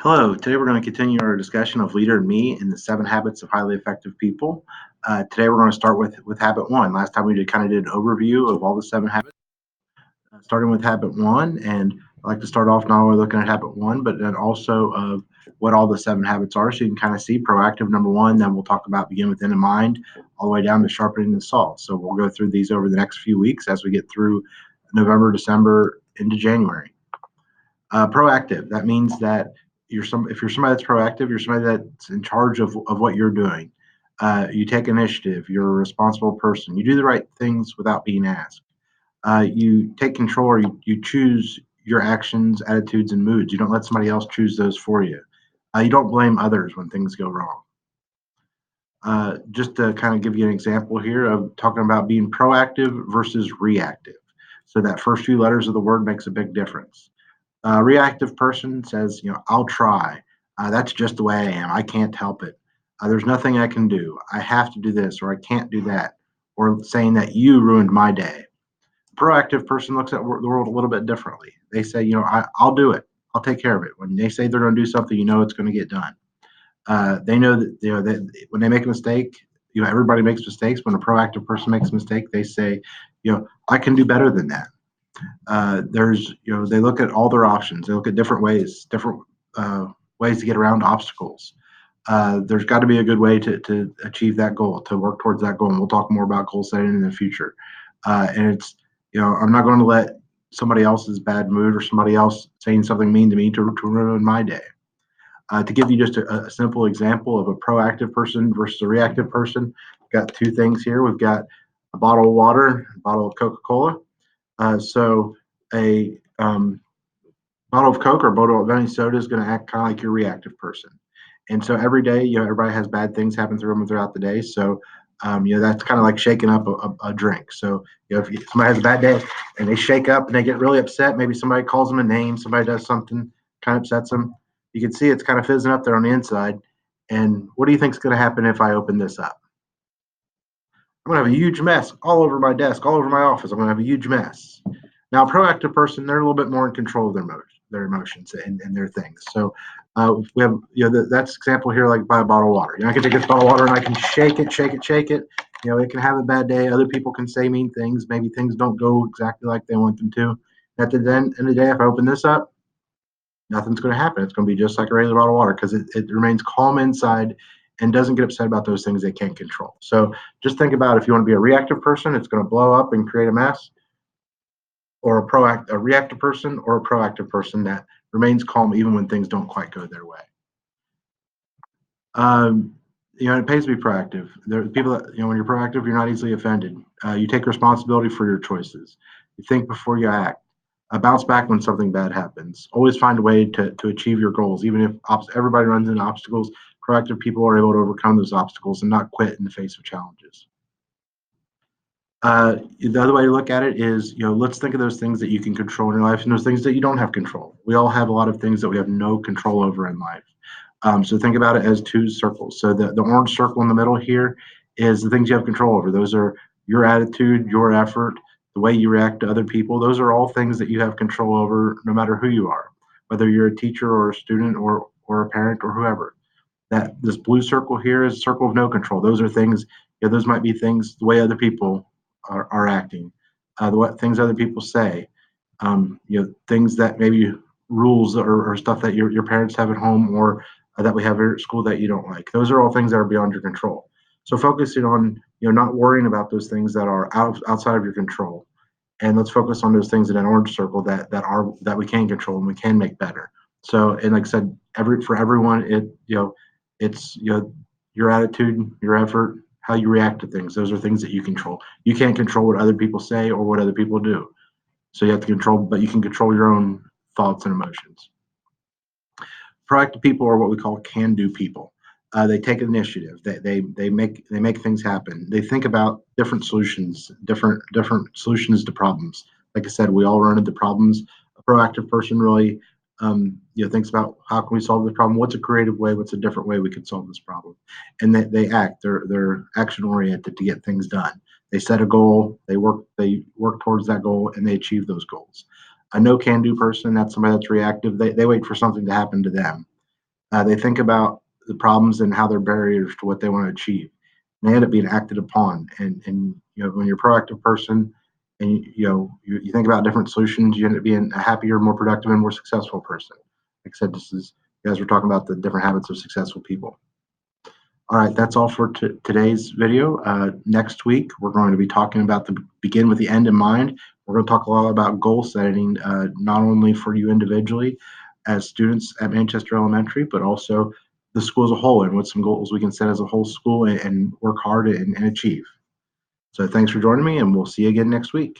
Hello, today we're going to continue our discussion of Leader and Me in the 7 Habits of Highly Effective People. Today we're going to start with habit one. Last time we did an overview of all the 7 habits, starting with habit one. And I like to start off not only looking at habit one, but then also of what all the 7 habits are. So you can kind of see proactive, number one. Then we'll talk about begin with in mind, all the way down to sharpening the saw. So we'll go through these over the next few weeks as we get through November, December, into January. Proactive. That means that if you're somebody that's proactive, you're somebody that's in charge of what you're doing. You take initiative. You're a responsible person. You do the right things without being asked. You take control, or you choose your actions, attitudes, and moods. You don't let somebody else choose those for you. You don't blame others when things go wrong. Just to kind of give you an example here of talking about being proactive versus reactive. So that first few letters of the word makes a big difference. A reactive person says, I'll try. That's just the way I am. I can't help it. There's nothing I can do. I have to do this, or I can't do that, or saying that you ruined my day. A proactive person looks at the world a little bit differently. They say, I'll do it. I'll take care of it. When they say they're going to do something, it's going to get done. They know that that when they make a mistake, everybody makes mistakes. When a proactive person makes a mistake, they say, I can do better than that. They look at all their options. They look at different ways to get around obstacles. There's got to be a good way to achieve that goal, to work towards that goal. And we'll talk more about goal setting in the future. And it's, I'm not going to let somebody else's bad mood or somebody else saying something mean to me to ruin my day. To give you just a simple example of a proactive person versus a reactive person, we've got two things here. We've got a bottle of water, a bottle of Coca-Cola. So a bottle of Coke or a bottle of any soda is going to act kind of like your reactive person. And so every day, everybody has bad things happen throughout the day. So, that's kind of like shaking up a drink. So, if somebody has a bad day and they shake up and they get really upset, maybe somebody calls them a name, somebody does something kind of upsets them. You can see it's kind of fizzing up there on the inside. And what do you think is going to happen if I open this up? I'm going to have a huge mess all over my desk, all over my office. I'm going to have a huge mess. Now, a proactive person, they're a little bit more in control of their emotions and their things. So we have, that's example here, like by a bottle of water. I can take this bottle of water and I can shake it, shake it, shake it. It can have a bad day. Other people can say mean things. Maybe things don't go exactly like they want them to. At the end of the day, if I open this up, nothing's going to happen. It's going to be just like a regular bottle of water because it remains calm inside and doesn't get upset about those things they can't control. So just think about if you want to be a reactive person, it's going to blow up and create a mess, or a reactive person or a proactive person that remains calm even when things don't quite go their way. It pays to be proactive. There are people that, when you're proactive, you're not easily offended. You take responsibility for your choices. You think before you act. Bounce back when something bad happens. Always find a way to achieve your goals, even if everybody runs into obstacles. Proactive people are able to overcome those obstacles and not quit in the face of challenges. The other way to look at it is, let's think of those things that you can control in your life and those things that you don't have control. We all have a lot of things that we have no control over in life. So think about it as two circles. So the orange circle in the middle here is the things you have control over. Those are your attitude, your effort, the way you react to other people. Those are all things that you have control over no matter who you are, whether you're a teacher or a student or a parent or whoever. This blue circle here is a circle of no control. Those are things, those might be things, the way other people are acting, what things other people say, things that maybe rules or stuff that your parents have at home or that we have here at school that you don't like. Those are all things that are beyond your control. So focusing on, not worrying about those things that are outside of your control, and let's focus on those things in an orange circle that we can control and we can make better. So, and like I said, for everyone, it's your attitude, your effort, how you react to things. Those are things that you control. You can't control what other people say or what other people do. So you have to control, but you can control your own thoughts and emotions. Proactive people are what we call can-do people. They take initiative. They make things happen. They think about different solutions to problems. Like I said, we all run into problems. A proactive person really thinks about how can we solve this problem? What's a creative way? What's a different way we could solve this problem? And they act. They're action oriented to get things done. They set a goal. They work towards that goal, and they achieve those goals. A no can do person, that's somebody that's reactive. They wait for something to happen to them. They think about the problems and how they're barriers to what they want to achieve. And they end up being acted upon. And when you're a proactive person and you think about different solutions, you end up being a happier, more productive, and more successful person. Like I said, this is you guys were talking about the different habits of successful people. All right, that's all for today's video. Next week, we're going to be talking about the begin with the end in mind. We're going to talk a lot about goal setting, not only for you individually as students at Manchester Elementary, but also the school as a whole and what some goals we can set as a whole school and work hard and achieve. So thanks for joining me, and we'll see you again next week.